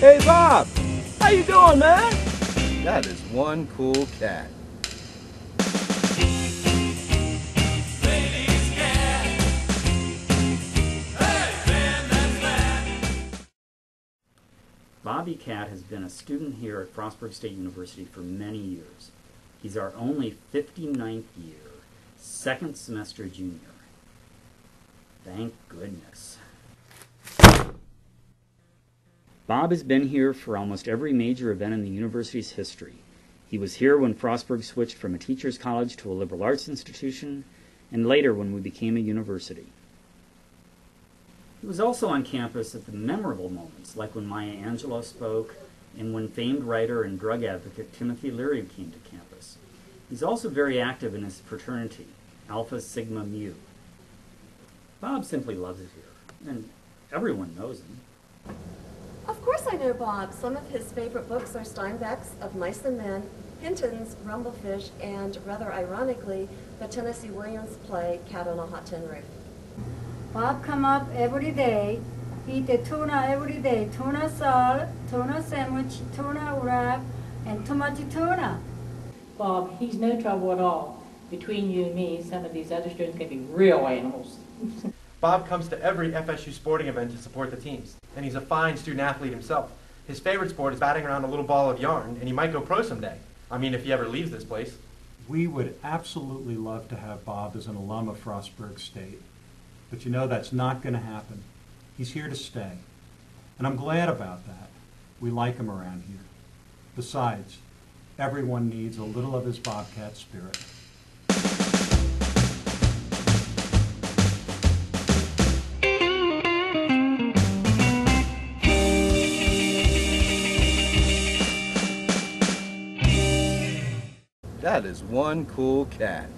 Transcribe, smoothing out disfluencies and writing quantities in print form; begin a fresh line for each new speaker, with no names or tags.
Hey, Bob! How you doing, man? That is one cool cat.
Bobby Cat has been a student here at Frostburg State University for many years. He's our only 59th year, second semester junior. Thank goodness. Bob has been here for almost every major event in the university's history. He was here when Frostburg switched from a teacher's college to a liberal arts institution, and later when we became a university. He was also on campus at the memorable moments, like when Maya Angelou spoke and when famed writer and drug advocate Timothy Leary came to campus. He's also very active in his fraternity, Alpha Sigma Mu. Bob simply loves it here, and everyone knows him.
Of course I know Bob. Some of his favorite books are Steinbeck's Of Mice and Men, Hinton's Rumblefish, and, rather ironically, the Tennessee Williams play Cat on a Hot Tin Roof.
Bob come up every day, eat the tuna every day, tuna salad, tuna sandwich, tuna wrap, and too much tuna.
Bob, he's no trouble at all. Between you and me, some of these other students can be real animals.
Bob comes to every FSU sporting event to support the teams, and he's a fine student athlete himself. His favorite sport is batting around a little ball of yarn, and he might go pro someday. I mean, if he ever leaves this place.
We would absolutely love to have Bob as an alum of Frostburg State. But you know that's not going to happen. He's here to stay. And I'm glad about that. We like him around here. Besides, everyone needs a little of his Bobcat spirit.
That is one cool cat.